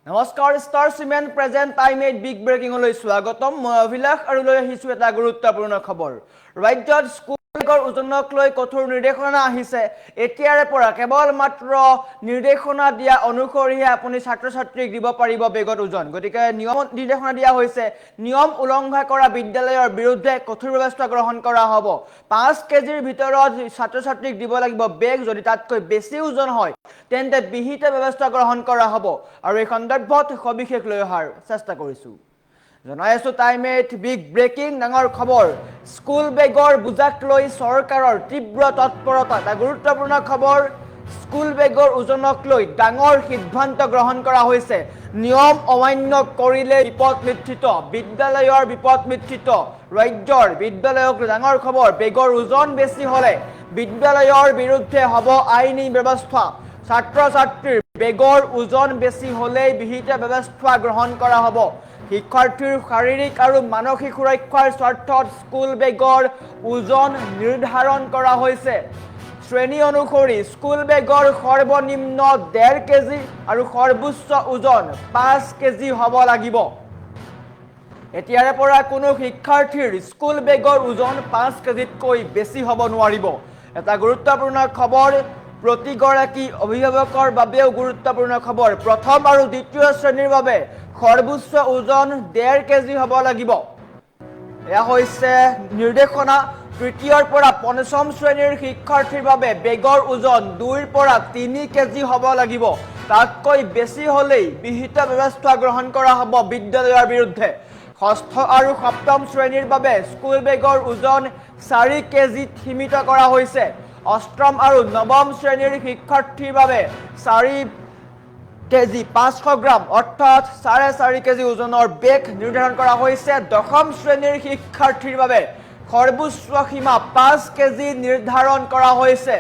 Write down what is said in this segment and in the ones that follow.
নমস্কাৰ star cement present time 8 big ব্ৰেকিংলৈ স্বাগতম মই অভিলাষ আৰু লৈ আহিছো এটা গুৰুত্বপূৰ্ণ খবৰ ৰাজ্যত স্কুলৰ ওজনক লৈ কঠোৰ নিৰ্দেশনা আহিছে এতিয়াৰে পৰা কেৱল মাত্ৰ নিৰ্দেশনা দিয়া অনুসৰিহে আপুনি ছাত্ৰ ছাত্ৰীক দিব পাৰিব বেগত ওজন গতিকে নিয়ম নিৰ্দেশনা দিয়া হৈছে নিয়ম উলংঘা কৰা বিদ্যালয়ৰ বিৰুদ্ধে কঠোৰ ব্যৱস্থা গ্ৰহণ কৰা হ'ব 5 কেজিৰ ভিতৰত ছাত্ৰ ছাত্ৰীক দিব লাগিব বেগ যদি তাতকৈ বেছি ওজন হয় তেন্তে বিহিত ব্যৱস্থা গ্ৰহণ কৰা হ'ব আৰু এই সন্দৰ্ভত সবিশেষ লৈ অহাৰ চেষ্টা কৰিছো জনাই আছো টাইম 8 বিগ ব্ৰেকিং ডাঙৰ খবৰ স্কুল বেগৰ বুজাক লৈ চৰকাৰৰ তীব্ৰ তৎপৰতা এটা গুৰুত্বপূৰ্ণ খবৰ স্কুল বেগৰ ওজনক লৈ ডাঙৰ সিদ্ধান্ত গ্ৰহণ কৰা হৈছে নিয়ম অমান্য কৰিলে বিপদ নিশ্চিত বিদ্যালয়ৰ বিপদ নিশ্চিত ৰাজ্যৰ বিদ্যালয়ক ডাঙৰ খবৰ বেগৰ ওজন বেছি হলে বিদ্যালয়ৰ বিৰুদ্ধে হ'ব আইনী ব্যৱস্থা ছাত্ৰ ছাত্ৰীৰ বেগৰ ওজন বেছি হলে বিহিত ব্যৱস্থা গ্ৰহণ কৰা হ'ব শিক্ষাৰ্থীৰ শাৰীৰিক আৰু মানসিক সুৰক্ষাৰ স্বাৰ্থত স্কুল বেগৰ ওজন নিৰ্ধাৰণ কৰা হৈছে শ্ৰেণী অনুসৰি স্কুল বেগৰ সৰ্বনিম্ন 1.5 কেজি আৰু সৰ্বোচ্চ ওজন 5 কেজি হ'ব লাগিব এতিয়াৰে পৰা কোনো শিক্ষাৰ্থীৰ স্কুল বেগৰ ওজন 5 কেজিতকৈ বেছি হ'ব নোৱাৰিব এটা গুৰুত্বপূৰ্ণ খবৰ প্ৰতিগৰাকী অভিভাৱকৰ বাবেও গুৰুত্বপূৰ্ণ খবৰ প্ৰথম আৰু দ্বিতীয় শ্ৰেণীৰ বাবে সৰ্বোচ্চ ওজন 1.5 কেজি হ'ব লাগিব এয়া হৈছে নিৰ্দেশনা তৃতীয়ৰ পৰা পঞ্চম শ্ৰেণীৰ শিক্ষাৰ্থীৰ বাবে বেগৰ ওজন 2ৰ পৰা 3 কেজি হ'ব লাগিব তাতকৈ বেছি হ'লেই বিহিত ব্যৱস্থা গ্ৰহণ কৰা হ'ব বিদ্যালয়ৰ বিৰুদ্ধে ষষ্ঠ আৰু সপ্তম শ্ৰেণীৰ বাবে স্কুল বেগৰ ওজন 4 কেজিত সীমিত কৰা হৈছে অষ্টম আৰু নৱম শ্ৰেণীৰ শিক্ষাৰ্থীৰ বাবে 4 কেজি 500 গ্ৰাম অৰ্থাৎ 4.5 কেজি ওজনৰ বেগ নিৰ্ধাৰণ কৰা হৈছে দশম শ্ৰেণীৰ শিক্ষাৰ্থীৰ বাবে সৰ্বোচ্চ সীমা 5 কেজি নিৰ্ধাৰণ কৰা হৈছে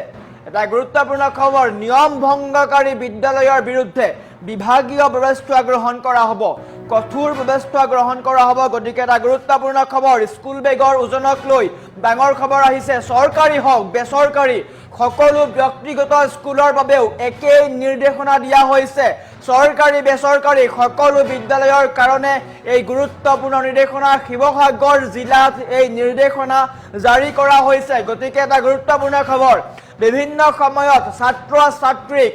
এটা গুৰুত্বপূৰ্ণ খবৰ নিয়ম ভংগকাৰী বিদ্যালয়ৰ বিৰুদ্ধে বিভাগীয় ব্যৱস্থা গ্ৰহণ কৰা হ'ব কঠোৰ ব্যৱস্থা গ্ৰহণ কৰা হ'ব গতিকে এটা গুৰুত্বপূৰ্ণ খবৰ স্কুল বেগৰ ওজনক লৈ ডাঙৰ খবৰ আহিছে চৰকাৰী হওক বেচৰকাৰী সকলো ব্যক্তিগত স্কুলৰ বাবেও একেই নিৰ্দেশনা দিয়া হৈছে চৰকাৰী বেচৰকাৰী সকলো বিদ্যালয়ৰ কাৰণে এই গুৰুত্বপূৰ্ণ নিৰ্দেশনা শিৱসাগৰ জিলাত এই নিৰ্দেশনা জাৰি কৰা হৈছে গতিকে এটা গুৰুত্বপূৰ্ণ খবৰ বিভিন্ন সময়ত ছাত্ৰ ছাত্ৰীক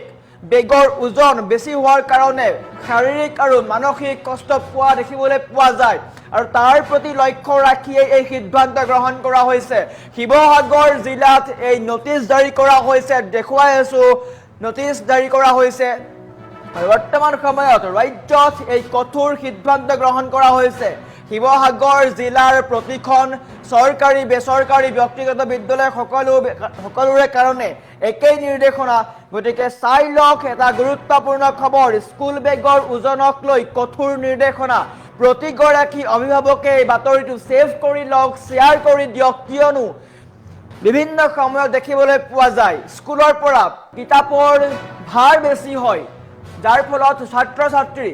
বেগৰ ওজন বেছি হোৱাৰ কাৰণে শাৰীৰিক আৰু মানসিক কষ্ট পোৱা দেখিবলৈ পোৱা যায় আৰু তাৰ প্ৰতি লক্ষ্য ৰাখিয়ে এই সিদ্ধান্ত গ্ৰহণ কৰা হৈছে শিৱসাগৰ জিলাত এই নটিচ জাৰি কৰা হৈছে দেখুৱাই আছো নটিচ জাৰি কৰা হৈছে বৰ্তমান সময়ত ৰাজ্যত এই কঠোৰ সিদ্ধান্ত গ্ৰহণ কৰা হৈছে শিৱসাগৰ জিলাৰ প্ৰতিখন চৰকাৰী বেচৰকাৰী ব্যক্তিগত বিদ্যালয় সকলোৰে কাৰণে একেই নিৰ্দেশনা গতিকে চাই লওক এটা গুৰুত্বপূৰ্ণ খবৰ স্কুল বেগৰ ওজনক লৈ কঠোৰ নিৰ্দেশনা প্ৰতিগৰাকী অভিভাৱকে এই বাতৰিটো ছেভ কৰি লওক শ্বেয়াৰ কৰি দিয়ক কিয়নো বিভিন্ন সময়ত দেখিবলৈ পোৱা যায় স্কুলৰ পৰা কিতাপৰ ভাৰ বেছি হয় যাৰ ফলত ছাত্ৰ ছাত্ৰী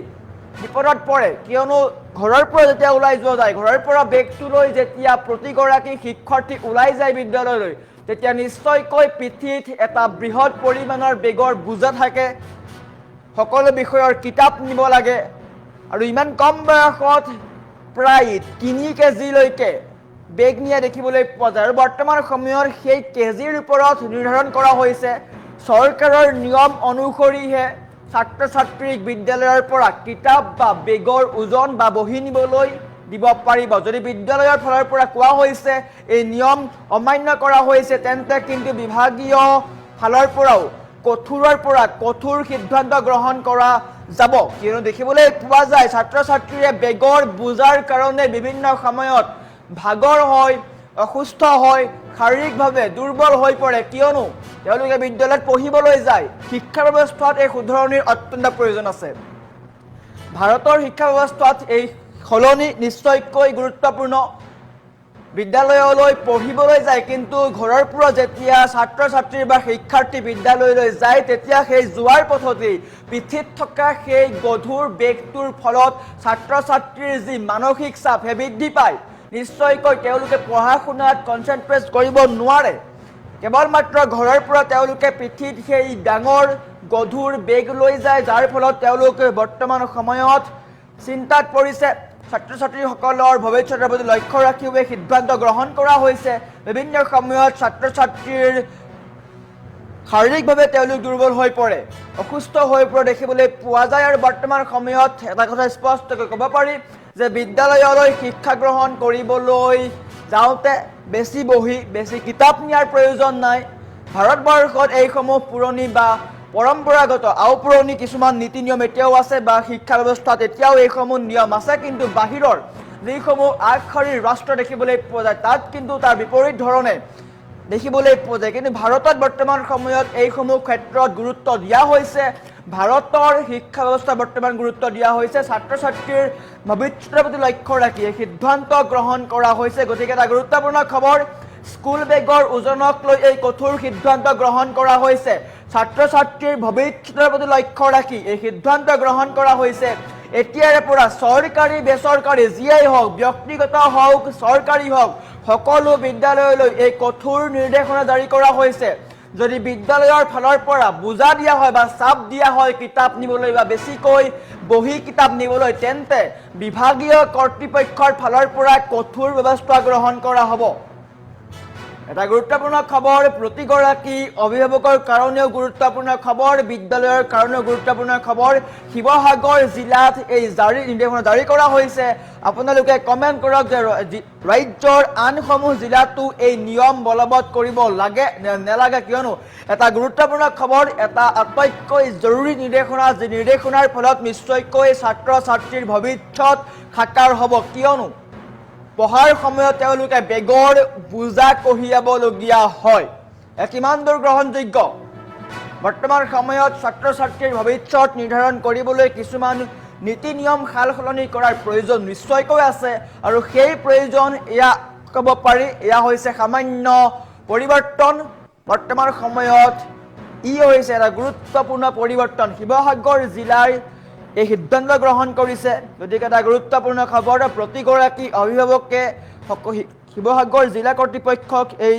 বিপদত পৰে কিয়নো ঘৰৰ পৰা যেতিয়া ওলাই যোৱা যায় ঘৰৰ পৰা বেগটো লৈ যেতিয়া প্ৰতিগৰাকী শিক্ষাৰ্থী ওলাই যায় বিদ্যালয়লৈ তেতিয়া নিশ্চয়কৈ পিঠিত এটা বৃহৎ পৰিমাণৰ বেগৰ বোজা থাকে সকলো বিষয়ৰ কিতাপ নিব লাগে আৰু ইমান কম বয়সত প্ৰায় 3 কেজিলৈকে বেগ নিয়া দেখিবলৈ পোৱা যায় আৰু বৰ্তমান সময়ত সেই কেজিৰ ওপৰত নিৰ্ধাৰণ কৰা হৈছে চৰকাৰৰ নিয়ম অনুসৰিহে ছাত্ৰ ছাত্ৰীক বিদ্যালয়ৰ পৰা কিতাপ বা বেগৰ ওজন বা বহি নিবলৈ দিব পাৰিব যদি বিদ্যালয়ৰ ফালৰ পৰা কোৱা হৈছে এই নিয়ম অমান্য কৰা হৈছে তেন্তে কিন্তু বিভাগীয় ফালৰ পৰাও কঠোৰৰ পৰা কঠোৰ সিদ্ধান্ত গ্ৰহণ কৰা যাব কিয়নো দেখিবলৈ পোৱা যায় ছাত্ৰ ছাত্ৰীয়ে বেগৰ বোজাৰ কাৰণে বিভিন্ন সময়ত ভাগৰ হয় অসুস্থ হয় শাৰীৰিকভাৱে দুৰ্বল হৈ পৰে কিয়নো তেওঁলোকে বিদ্যালয়ত পঢ়িবলৈ যায় শিক্ষা ব্যৱস্থাত এই শুধৰণিৰ অত্যন্ত প্ৰয়োজন আছে ভাৰতৰ শিক্ষা ব্যৱস্থাত এই সলনি নিশ্চয়কৈ গুৰুত্বপূৰ্ণ বিদ্যালয়লৈ পঢ়িবলৈ যায় কিন্তু ঘৰৰ পৰা যেতিয়া ছাত্ৰ ছাত্ৰী বা শিক্ষাৰ্থী বিদ্যালয়লৈ যায় তেতিয়া সেই যোৱাৰ পথতে পিঠিত থকা সেই গধুৰ বেগটোৰ ফলত ছাত্ৰ ছাত্ৰীৰ যি মানসিক চাপ হে বৃদ্ধি পায় নিশ্চয়কৈ তেওঁলোকে পঢ়া শুনাত কনচেন্ট্ৰেট কৰিব নোৱাৰে কেৱল মাত্ৰ ঘৰৰ পৰা তেওঁলোকে পিঠিত সেই ডাঙৰ গধুৰ বেগ লৈ যায়, যাৰ ফলত তেওঁলোকে বৰ্তমান সময়ত চিন্তাত পৰিছে। ছাত্ৰ ছাত্ৰীসকলৰ ভৱিষ্যতৰ প্ৰতি লক্ষ্য ৰাখিও এই সিদ্ধান্ত গ্ৰহণ কৰা হৈছে। বিভিন্ন সময়ত ছাত্ৰ ছাত্ৰীৰ শাৰীৰিকভাৱে তেওঁলোক দুৰ্বল হৈ পৰে, অসুস্থ হৈ পৰা দেখিবলৈ পোৱা যায়। আৰু বৰ্তমান সময়ত এটা কথা স্পষ্টকৈ ক'ব পাৰি যে বিদ্যালয়লৈ শিক্ষা গ্ৰহণ কৰিবলৈ যাওঁতে বেছি বহি বেছি কিতাপ নিয়াৰ প্ৰয়োজন নাই। ভাৰতবৰ্ষত এইসমূহ পুৰণি বা পৰম্পৰাগত আওপুৰণি কিছুমান নীতি নিয়ম এতিয়াও আছে বা শিক্ষা ব্যৱস্থাত এতিয়াও এইসমূহ নিয়ম আছে, কিন্তু বাহিৰৰ যিসমূহ আগশাৰীৰ ৰাষ্ট্ৰ দেখিবলৈ পোৱা যায় তাত কিন্তু তাৰ বিপৰীত ধৰণে দেখিবলৈ পোৱা যায়। কিন্তু ভাৰতত বৰ্তমান সময়ত এইসমূহ ক্ষেত্ৰত গুৰুত্ব দিয়া হৈছে। ভাৰতৰ শিক্ষা ব্যৱস্থা বৰ্তমান গুৰুত্ব দিয়া হৈছে। ছাত্ৰ ছাত্ৰীৰ ভৱিষ্যতৰ প্ৰতি লক্ষ্য ৰাখি এই সিদ্ধান্ত গ্ৰহণ কৰা হৈছে। গতিকে এটা গুৰুত্বপূৰ্ণ খবৰ, স্কুল বেগৰ ওজনক লৈ এই কঠোৰ সিদ্ধান্ত গ্ৰহণ কৰা হৈছে। ছাত্ৰ ছাত্ৰীৰ ভৱিষ্যতৰ প্ৰতি লক্ষ্য ৰাখি এই সিদ্ধান্ত গ্ৰহণ কৰা হৈছে। এতিয়াৰে পৰা চৰকাৰী বেচৰকাৰী যিয়েই হওক, ব্যক্তিগত হওক চৰকাৰী হওক, সকলো বিদ্যালয়লৈ এই কঠোৰ নিৰ্দেশনা জাৰি কৰা হৈছে। যদি বিদ্যালয়ৰ ফালৰ পৰা বুজা দিয়া হয় বা চাপ দিয়া হয় কিতাপ নিবলৈ বা বেছিকৈ বহি কিতাপ নিবলৈ, তেন্তে বিভাগীয় কৰ্তৃপক্ষৰ ফালৰ পৰা কঠোৰ ব্যৱস্থা গ্ৰহণ কৰা হ'ব। এটা গুৰুত্বপূৰ্ণ খবৰ, প্ৰতিগৰাকী অভিভাৱকৰ কাৰণেও গুৰুত্বপূৰ্ণ খবৰ, বিদ্যালয়ৰ কাৰণেও গুৰুত্বপূৰ্ণ খবৰ। শিৱসাগৰ জিলাত এই নিৰ্দেশনা জাৰি কৰা হৈছে। আপোনালোকে কমেণ্ট কৰক যে ৰাজ্যৰ আনসমূহ জিলাতো এই নিয়ম বলবৎ কৰিব লাগে নে নালাগে, কিয়নো এটা গুৰুত্বপূৰ্ণ খবৰ, এটা আটাইতকৈ জৰুৰী নিৰ্দেশনা, যি নিৰ্দেশনাৰ ফলত নিশ্চয়কৈ ছাত্ৰ ছাত্ৰীৰ ভৱিষ্যত সাকাৰ হ'ব। কিয়নো পঢ়াৰ সময়ত তেওঁলোকে বেগৰ বোজা কঢ়িয়াবলগীয়া হয়। কিমান দূৰ গ্ৰহণযোগ্য? বৰ্তমান সময়ত ছাত্ৰ ছাত্ৰীৰ ভৱিষ্যত নিৰ্ধাৰণ কৰিবলৈ কিছুমান নীতি নিয়ম সাল সলনি কৰাৰ প্ৰয়োজন নিশ্চয়কৈ আছে। আৰু সেই প্ৰয়োজন এয়া ক'ব পাৰি, এয়া হৈছে সামান্য পৰিৱৰ্তন। বৰ্তমান সময়ত ই হৈছে এটা গুৰুত্বপূৰ্ণ পৰিৱৰ্তন। শিৱসাগৰ জিলাৰ এই সিদ্ধান্ত গ্ৰহণ কৰিছে। গতিকে এটা গুৰুত্বপূৰ্ণ খবৰ, প্ৰতিগৰাকী অভিভাৱকে শিৱসাগৰ জিলা কৰ্তৃপক্ষক এই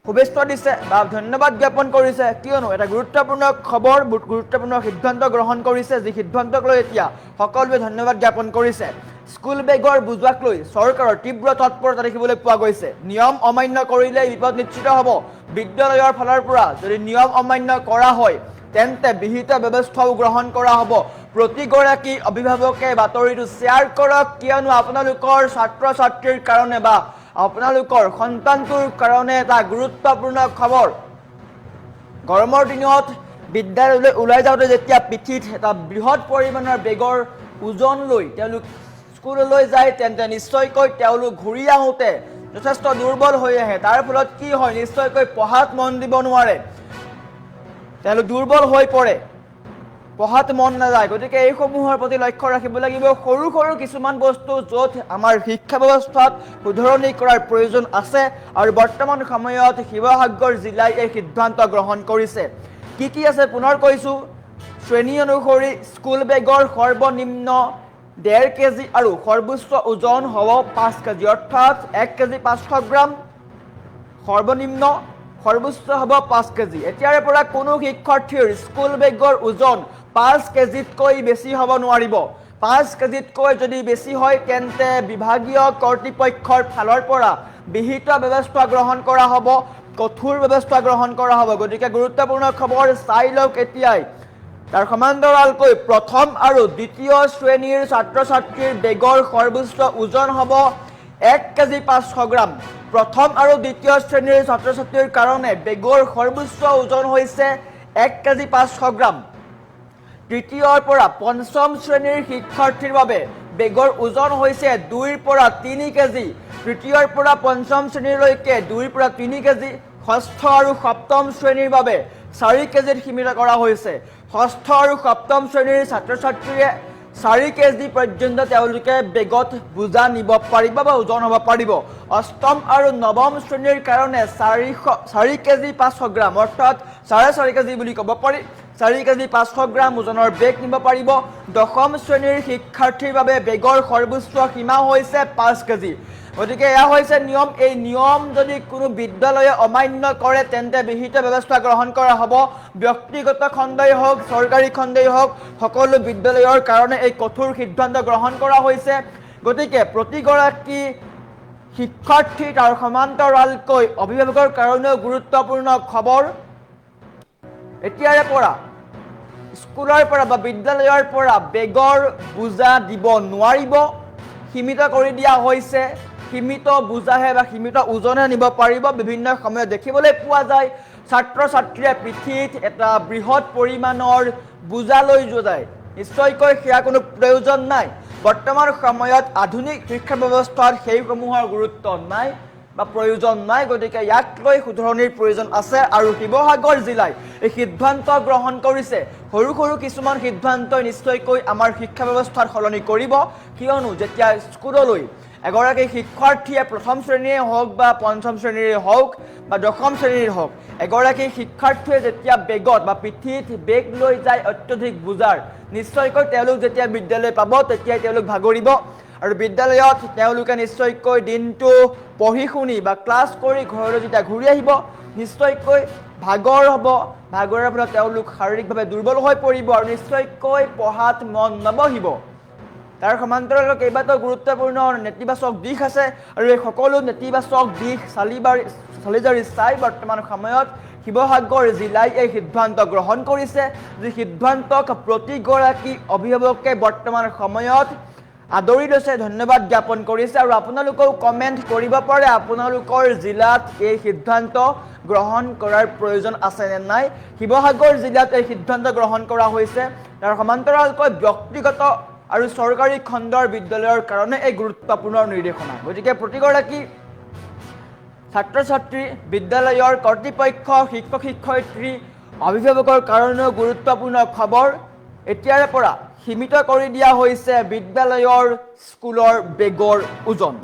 শুভেচ্ছা দিছে বা ধন্যবাদ জ্ঞাপন কৰিছে। কিয়নো এটা গুৰুত্বপূৰ্ণ খবৰ, গুৰুত্বপূৰ্ণ সিদ্ধান্ত গ্ৰহণ কৰিছে, যি সিদ্ধান্তক লৈ এতিয়া সকলোৱে ধন্যবাদ জ্ঞাপন কৰিছে। স্কুল বেগৰ বোজাক লৈ চৰকাৰৰ তীব্ৰ তৎপৰতা দেখিবলৈ পোৱা গৈছে। নিয়ম অমান্য কৰিলে বিপদ নিশ্চিত হ'ব। বিদ্যালয়ৰ ফালৰ পৰা যদি নিয়ম অমান্য কৰা হয় তেন্তে বিহিত ব্যৱস্থাও গ্ৰহণ কৰা হ'ব। প্ৰতিগৰাকী অভিভাৱকে বাতৰিটো শ্বেয়াৰ কৰক, কিয়নো আপোনালোকৰ ছাত্ৰ ছাত্ৰীৰ কাৰণে বা আপোনালোকৰ সন্তানটোৰ কাৰণে এটা গুৰুত্বপূৰ্ণ খবৰ। গৰমৰ দিনত বিদ্যালয়লৈ ওলাই যাওঁতে যেতিয়া পিঠিত এটা বৃহৎ পৰিমাণৰ বেগৰ ওজন লৈ তেওঁলোক স্কুললৈ যায়, তেন্তে নিশ্চয়কৈ তেওঁলোক ঘূৰি আহোঁতে যথেষ্ট দুৰ্বল হৈ আহে। তাৰ ফলত কি হয়, নিশ্চয়কৈ পঢ়াত মন দিব নোৱাৰে, তেওঁলোক দুৰ্বল হৈ পৰে, পঢ়াত মন নাযায়। গতিকে এইসমূহৰ প্ৰতি লক্ষ্য ৰাখিব লাগিব। সৰু সৰু কিছুমান বস্তু য'ত আমাৰ শিক্ষা ব্যৱস্থাত শুধৰণি কৰাৰ প্ৰয়োজন আছে, আৰু বৰ্তমান সময়ত শিৱসাগৰ জিলাই এই সিদ্ধান্ত গ্ৰহণ কৰিছে। কি আছে পুনৰ কৈছোঁ, শ্ৰেণী অনুসৰি স্কুল বেগৰ সৰ্বনিম্ন 1.5 কেজি আৰু সৰ্বোচ্চ ওজন হ'ব 5 কেজি, অৰ্থাৎ 1 কেজি 500 গ্ৰাম সৰ্বনিম্ন, সৰ্বোচ্চ হ'ব 5 কেজি। এতিয়াৰে পৰা কোনো শিক্ষাৰ্থীৰ স্কুল বেগৰ ওজন 5 কেজিতকৈ বেছি হ'ব নোৱাৰিব। 5 কেজিতকৈ যদি বেছি হয় তেন্তে বিভাগীয় কৰ্তৃপক্ষৰ ফালৰ পৰা বিহিত ব্যৱস্থা গ্ৰহণ কৰা হ'ব, কঠোৰ ব্যৱস্থা গ্ৰহণ কৰা হ'ব। গতিকে গুৰুত্বপূৰ্ণ খবৰ, চাই লওক এতিয়াই। তাৰ সমান্তৰালকৈ প্ৰথম আৰু দ্বিতীয় শ্ৰেণীৰ ছাত্ৰ ছাত্ৰীৰ বেগৰ সৰ্বোচ্চ ওজন হ'ব 1 কেজি 500 গ্ৰাম। প্ৰথম আৰু দ্বিতীয় শ্ৰেণীৰ ছাত্ৰ ছাত্ৰীৰ কাৰণে বেগৰ সৰ্বোচ্চ ওজন হৈছে 1 কেজি 500 গ্ৰাম। তৃতীয়ৰ পৰা পঞ্চম শ্ৰেণীৰ শিক্ষাৰ্থীৰ বাবে বেগৰ ওজন হৈছে 2 পৰা 3 কেজি। তৃতীয়ৰ পৰা পঞ্চম শ্ৰেণীলৈকে 2 পৰা 3 কেজি। ষষ্ঠ আৰু সপ্তম শ্ৰেণীৰ বাবে 4 কেজিত সীমিত কৰা হৈছে। ষষ্ঠ আৰু সপ্তম শ্ৰেণীৰ ছাত্ৰ ছাত্ৰীয়ে 4 কেজি পৰ্যন্ত তেওঁলোকে বেগত বোজা নিব পাৰিব বা ওজন হ'ব পাৰিব। অষ্টম আৰু নৱম শ্ৰেণীৰ কাৰণে 4 কেজি 500 গ্ৰাম, অৰ্থাৎ 4.5 কেজি বুলি ক'ব পাৰি, 4 কেজি 500 গ্ৰাম ওজনৰ বেগ নিব পাৰিব। দশম শ্ৰেণীৰ শিক্ষাৰ্থীৰ বাবে বেগৰ সৰ্বোচ্চ সীমা হৈছে 5 কেজি। গতিকে এয়া হৈছে নিয়ম। এই নিয়ম যদি কোনো বিদ্যালয়ে অমান্য কৰে তেন্তে বিহিত ব্যৱস্থা গ্ৰহণ কৰা হ'ব। ব্যক্তিগত খণ্ডই হওক চৰকাৰী খণ্ডই হওক সকলো বিদ্যালয়ৰ কাৰণে এই কঠোৰ সিদ্ধান্ত গ্ৰহণ কৰা হৈছে। গতিকে প্ৰতিগৰাকী শিক্ষাৰ্থী তাৰ সমান্তৰালকৈ অভিভাৱকৰ কাৰণেও গুৰুত্বপূৰ্ণ খবৰ। এতিয়াৰে পৰা স্কুলৰ পৰা বা বিদ্যালয়ৰ পৰা বেগৰ বোজা দিব নোৱাৰিব, সীমিত কৰি দিয়া হৈছে। সীমিত বোজাহে বা সীমিত ওজনে নিব পাৰিব। বিভিন্ন সময়ত দেখিবলৈ পোৱা যায় ছাত্ৰ ছাত্ৰীয়ে পিঠিত এটা বৃহৎ পৰিমাণৰ বোজা লৈ যায়। নিশ্চয়কৈ সেয়া কোনো প্ৰয়োজন নাই। বৰ্তমান সময়ত আধুনিক শিক্ষা ব্যৱস্থাত সেইসমূহৰ গুৰুত্ব নাই বা প্ৰয়োজন নাই। গতিকে ইয়াক লৈ শুধৰণিৰ প্ৰয়োজন আছে। আৰু শিৱসাগৰ জিলাই এই সিদ্ধান্ত গ্ৰহণ কৰিছে। সৰু সৰু কিছুমান সিদ্ধান্তই নিশ্চয়কৈ আমাৰ শিক্ষা ব্যৱস্থাত সলনি কৰিব। কিয়নো যেতিয়া স্কুললৈ এগৰাকী শিক্ষাৰ্থীয়ে প্ৰথম শ্ৰেণীৰে হওক বা পঞ্চম শ্ৰেণীৰে হওক বা দশম শ্ৰেণীৰ হওক, এগৰাকী শিক্ষাৰ্থীয়ে যেতিয়া বেগত বা পিঠিত বেগ লৈ যায় অত্যধিক বোজাৰ, নিশ্চয়কৈ তেওঁলোক যেতিয়া বিদ্যালয় পাব তেতিয়াই তেওঁলোক ভাগৰিব। আৰু বিদ্যালয়ত তেওঁলোকে নিশ্চয়কৈ দিনটো পঢ়ি শুনি বা ক্লাছ কৰি ঘৰলৈ যেতিয়া ঘূৰি আহিব নিশ্চয়কৈ ভাগৰ হ'ব। ভাগৰৰ ফলত তেওঁলোক শাৰীৰিকভাৱে দুৰ্বল হৈ পৰিব আৰু নিশ্চয়কৈ পঢ়াত মন নবহিব। তাৰ সমান্তৰালকৈ কেইবাটাও গুৰুত্বপূৰ্ণ নেতিবাচক দিশ আছে। আৰু এই সকলো নেতিবাচক দিশ চালি জাৰি চাই বৰ্তমান সময়ত শিৱসাগৰ জিলাই এই সিদ্ধান্ত গ্ৰহণ কৰিছে। যি সিদ্ধান্তক প্ৰতিগৰাকী অভিভাৱকে বৰ্তমান সময়ত আদৰি লৈছে, ধন্যবাদ জ্ঞাপন কৰিছে। আৰু আপোনালোকেও কমেণ্ট কৰিব পাৰে আপোনালোকৰ জিলাত এই সিদ্ধান্ত গ্ৰহণ কৰাৰ প্ৰয়োজন আছে নে নাই। শিৱসাগৰ জিলাত এই সিদ্ধান্ত গ্ৰহণ কৰা হৈছে। তাৰ সমান্তৰালকৈ ব্যক্তিগত আৰু চৰকাৰী খণ্ডৰ বিদ্যালয়ৰ কাৰণে এই গুৰুত্বপূৰ্ণ নিৰ্দেশনা। গতিকে প্ৰতিগৰাকী ছাত্ৰ ছাত্ৰী, বিদ্যালয়ৰ কৰ্তৃপক্ষ, শিক্ষক শিক্ষয়িত্ৰী, অভিভাৱকৰ কাৰণেও গুৰুত্বপূৰ্ণ খবৰ। এতিয়াৰে পৰা সীমিত কৰি দিয়া হৈছে বিদ্যালয়ৰ স্কুলৰ বেগৰ ওজন।